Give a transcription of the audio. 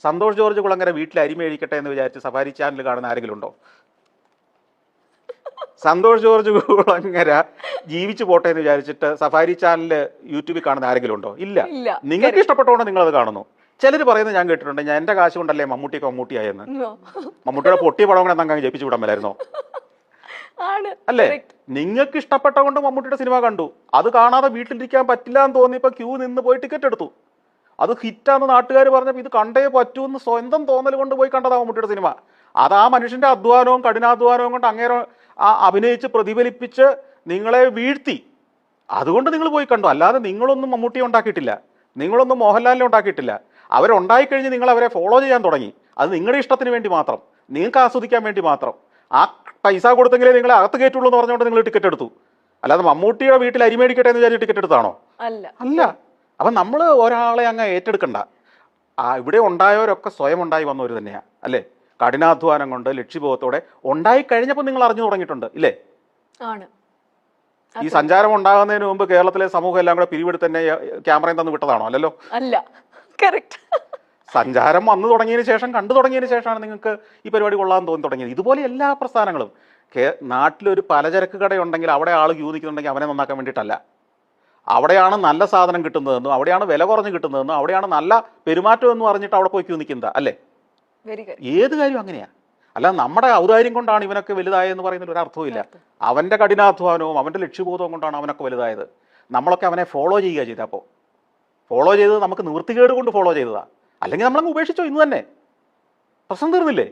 Santhosh George Kulangara വീട്ടിൽ അരി മേടിക്കട്ടെ എന്ന് വിചാരിച്ച് സഫാരി ചാനൽ കാണുന്ന ആരെങ്കിലും ഉണ്ടോ? സന്തോഷ് ജോർജ് കുളങ്ങര ജീവിച്ചു പോട്ടെ എന്ന് വിചാരിച്ചിട്ട് സഫാരി ചാനല് യൂട്യൂബിൽ കാണുന്ന ആരെങ്കിലും ഉണ്ടോ? ഇല്ല. നിങ്ങൾക്ക് ഇഷ്ടപ്പെട്ടോണ്ട് നിങ്ങൾ അത് കാണുന്നു. ചിലർ പറയുന്നത് ഞാൻ കേട്ടിട്ടുണ്ട്, ഞാൻ എന്റെ കാശ് കൊണ്ടല്ലേ മമ്മൂട്ടിയൊക്കെ മമ്മൂട്ടിയായെന്ന്. മമ്മൂട്ടിയുടെ പൊട്ടിയ പടം കൂടെ എന്തെങ്കിലും ജയിപ്പിച്ചു വിടാൻ മേലായിരുന്നോ? അല്ലേ? നിങ്ങൾക്ക് ഇഷ്ടപ്പെട്ട കൊണ്ട് മമ്മൂട്ടിയുടെ സിനിമ കണ്ടു, അത് കാണാതെ വീട്ടിലിരിക്കാൻ പറ്റില്ല എന്ന് തോന്നിയപ്പോ ക്യൂ നിന്ന് പോയി ടിക്കറ്റ് എടുത്തു. അത് ഹിറ്റാന്ന് നാട്ടുകാർ പറഞ്ഞപ്പോൾ ഇത് കണ്ടേ പറ്റൂ എന്ന് സ്വന്തം തോന്നൽ കൊണ്ട് പോയി കണ്ടതാ മമ്മൂട്ടിയുടെ സിനിമ. അത് ആ മനുഷ്യന്റെ അധ്വാനവും കഠിനാധ്വാനവും കൊണ്ട് അങ്ങേരെ അഭിനയിച്ച് പ്രതിഫലിപ്പിച്ച് നിങ്ങളെ വീഴ്ത്തി. അതുകൊണ്ട് നിങ്ങൾ പോയി കണ്ടു. അല്ലാതെ നിങ്ങളൊന്നും മമ്മൂട്ടിയെ ഉണ്ടാക്കിയിട്ടില്ല, നിങ്ങളൊന്നും മോഹൻലാലിനെ ഉണ്ടാക്കിയിട്ടില്ല. അവരുണ്ടായിക്കഴിഞ്ഞ് നിങ്ങൾ അവരെ ഫോളോ ചെയ്യാൻ തുടങ്ങി. അത് നിങ്ങളുടെ ഇഷ്ടത്തിന് വേണ്ടി മാത്രം, നിങ്ങൾക്ക് ആസ്വദിക്കാൻ വേണ്ടി മാത്രം. ആ പൈസ കൊടുത്തെങ്കിലേ നിങ്ങളെ അകത്ത് കയറ്റുള്ളൂ എന്ന് പറഞ്ഞുകൊണ്ട് നിങ്ങൾ ടിക്കറ്റ് എടുത്തു. അല്ലാതെ മമ്മൂട്ടിയുടെ വീട്ടിൽ അരി മേടിക്കട്ടെ എന്ന് വിചാരിച്ച് ടിക്കറ്റ് എടുത്താണോ? അല്ല. അപ്പം നമ്മൾ ഒരാളെ അങ്ങ് ഏറ്റെടുക്കണ്ട. ഇവിടെ ഉണ്ടായവരൊക്കെ സ്വയം ഉണ്ടായി വന്നവർ തന്നെയാണ്, അല്ലേ? കഠിനാധ്വാനം കൊണ്ട് ലക്ഷ്യബോധത്തോടെ ഉണ്ടായി കഴിഞ്ഞപ്പോൾ നിങ്ങൾ അറിഞ്ഞു തുടങ്ങിയിട്ടുണ്ട്, ഇല്ലേ? ഈ സഞ്ചാരം ഉണ്ടാകുന്നതിന് മുമ്പ് കേരളത്തിലെ സമൂഹം എല്ലാം കൂടെ പിരിവെടുത്ത് തന്നെ ക്യാമറയും തന്നു വിട്ടതാണോ? അല്ലല്ലോ. അല്ല. കറക്റ്റ്. സഞ്ചാരം വന്നു തുടങ്ങിയതിന് ശേഷം, കണ്ടു തുടങ്ങിയതിന് ശേഷമാണ് നിങ്ങൾക്ക് ഈ പരിപാടി കൊള്ളാൻ തോന്നി തുടങ്ങിയത്. ഇതുപോലെ എല്ലാ പ്രസ്ഥാനങ്ങളും. നാട്ടിലൊരു പലചരക്ക് കടയുണ്ടെങ്കിൽ അവിടെ ആൾ ക്യൂ നിൽക്കുന്നുണ്ടെങ്കിൽ അവനെ നന്നാക്കാൻ വേണ്ടിയിട്ടല്ല. അവിടെയാണ് നല്ല സാധനം കിട്ടുന്നതെന്നും അവിടെയാണ് വില കുറഞ്ഞ് കിട്ടുന്നതെന്നും അവിടെയാണ് നല്ല പെരുമാറ്റം എന്ന് പറഞ്ഞിട്ട് അവിടെ പോയി ക്യൂ നിൽക്കുന്നത്, അല്ലേ? ഏത് കാര്യം അങ്ങനെയാ. അല്ല നമ്മുടെ ഔദാര്യം കൊണ്ടാണ് ഇവനൊക്കെ വലുതായെന്ന് പറയുന്നതിൽ ഒരർത്ഥവുമില്ല. അവന്റെ കഠിനാധ്വാനവും അവന്റെ ലക്ഷ്യബോധവും കൊണ്ടാണ് അവനൊക്കെ വലുതായത്. നമ്മളൊക്കെ അവനെ ഫോളോ ചെയ്യുക ചെയ്തപ്പോൾ. ഫോളോ ചെയ്തത് നമുക്ക് നിവൃത്തികേട് കൊണ്ട് ഫോളോ ചെയ്തതാ. അല്ലെങ്കിൽ നമ്മളങ്ങ് ഉപേക്ഷിച്ചോ, ഇന്ന് തന്നെ പ്രശ്നം തീർന്നില്ലേ?